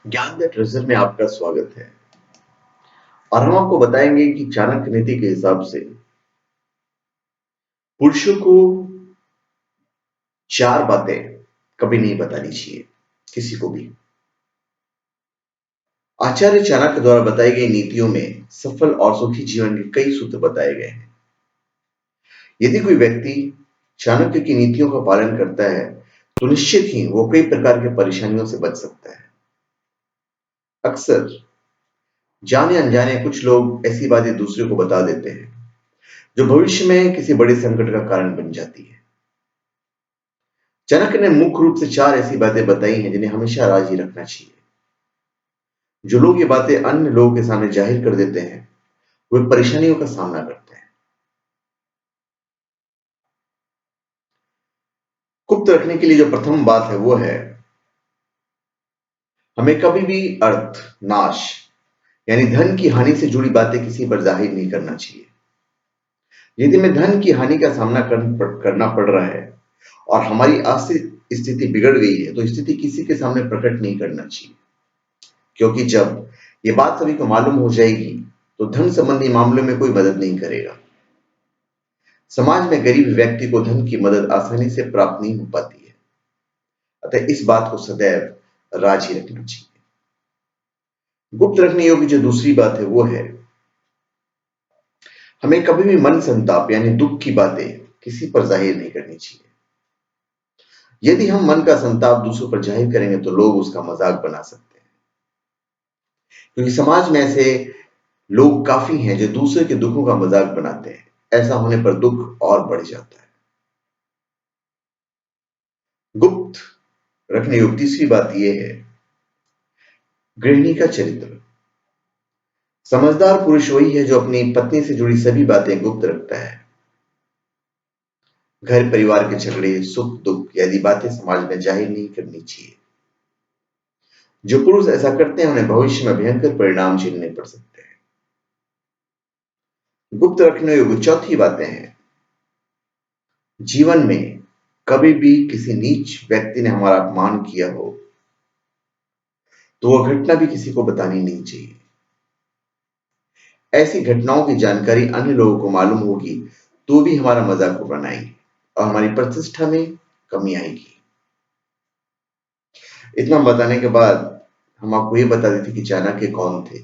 ज्ञान the treasure में आपका स्वागत है। और हम आपको बताएंगे कि चाणक्य नीति के हिसाब से पुरुषों को 4 बातें कभी नहीं बतानी चाहिए किसी को भी। आचार्य चाणक्य द्वारा बताई गई नीतियों में सफल और सुखी जीवन के कई सूत्र बताए गए हैं। यदि कोई व्यक्ति चाणक्य की नीतियों का पालन करता है तो निश्चित ही वो कई प्रकार की परेशानियों से बच सकता है। अक्सर जाने अनजाने कुछ लोग ऐसी बातें दूसरे को बता देते हैं जो भविष्य में किसी बड़े संकट का कारण बन जाती है। चाणक्य ने मुख्य रूप से 4 ऐसी बातें बताई हैं जिन्हें हमेशा राज ही रखना चाहिए। जो लोग ये बातें अन्य लोगों के सामने जाहिर कर देते हैं वे परेशानियों का सामना करते हैं। गुप्त रखने के लिए जो प्रथम बात है वो है हमें कभी भी अर्थ नाश यानी धन की हानि से जुड़ी बातें किसी पर जाहिर नहीं करना चाहिए। यदि हमें धन की हानि का सामना करना पड़ रहा है और हमारी आर्थिक स्थिति बिगड़ गई है तो स्थिति किसी के सामने प्रकट नहीं करना चाहिए, क्योंकि जब ये बात सभी को मालूम हो जाएगी तो धन संबंधी मामलों में कोई मदद नहीं करेगा। समाज में गरीब व्यक्ति को धन की मदद आसानी से प्राप्त नहीं हो पाती है, अतः इस बात को सदैव राज ही रखना चाहिए। गुप्त रखने योग्य जो दूसरी बात है वो है हमें कभी भी मन संताप यानी दुख की बातें किसी पर जाहिर नहीं करनी चाहिए। यदि हम मन का संताप दूसरों पर जाहिर करेंगे तो लोग उसका मजाक बना सकते हैं, क्योंकि समाज में ऐसे लोग काफी हैं जो दूसरे के दुखों का मजाक बनाते हैं। ऐसा होने पर दुख और बढ़ जाता है। गुप्त रखने योग्य तीसरी बात यह है गृहिणी का चरित्र। समझदार पुरुष वही है जो अपनी पत्नी से जुड़ी सभी बातें गुप्त रखता है। घर परिवार के झगड़े सुख दुख आदि बातें समाज में जाहिर नहीं करनी चाहिए। जो पुरुष ऐसा करते हैं उन्हें भविष्य में भयंकर परिणाम झेलने पड़ सकते हैं। गुप्त रखने योग्य चौथी बातें हैं जीवन में कभी भी किसी नीच व्यक्ति ने हमारा अपमान किया हो तो वह घटना भी किसी को बतानी नहीं चाहिए। ऐसी घटनाओं की जानकारी अन्य लोगों को मालूम होगी तो भी हमारा मजाक बनाएंगे और हमारी प्रतिष्ठा में कमी आएगी। इतना बताने के बाद हम आपको ये बता देते कि चाणक्य कौन थे।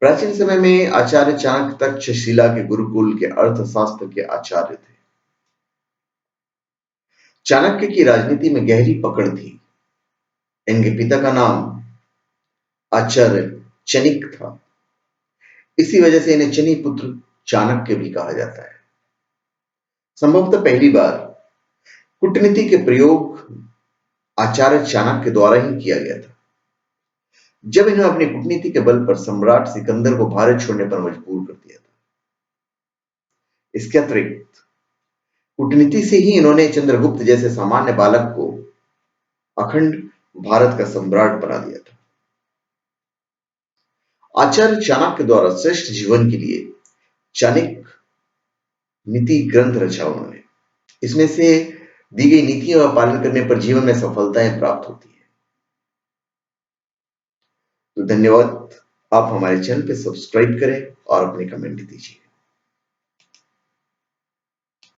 प्राचीन समय में आचार्य चाणक्य तक्षशिला के गुरुकुल के अर्थशास्त्र के आचार्य थे। चाणक्य की राजनीति में गहरी पकड़ थी। इनके पिता का नाम आचार्य चनिक था। इसी वजह से इन्हें चनी पुत्र चाणक्य भी कहा जाता है। संभवतः पहली बार कूटनीति के प्रयोग आचार्य चाणक्य द्वारा ही किया गया था, जब इन्होंने अपनी कूटनीति के बल पर सम्राट सिकंदर को भारत छोड़ने पर मजबूर कर दिया था। इसके अतिरिक्त कूटनीति से ही इन्होंने चंद्रगुप्त जैसे सामान्य बालक को अखंड भारत का सम्राट बना दिया था। आचार्य चाणक्य द्वारा श्रेष्ठ जीवन के लिए चाणक्य नीति ग्रंथ रचा उन्होंने। इसमें से दी गई नीतियों का पालन करने पर जीवन में सफलताएं प्राप्त होती है। तो धन्यवाद। आप हमारे चैनल पे सब्सक्राइब करें और अपने कमेंट दीजिए।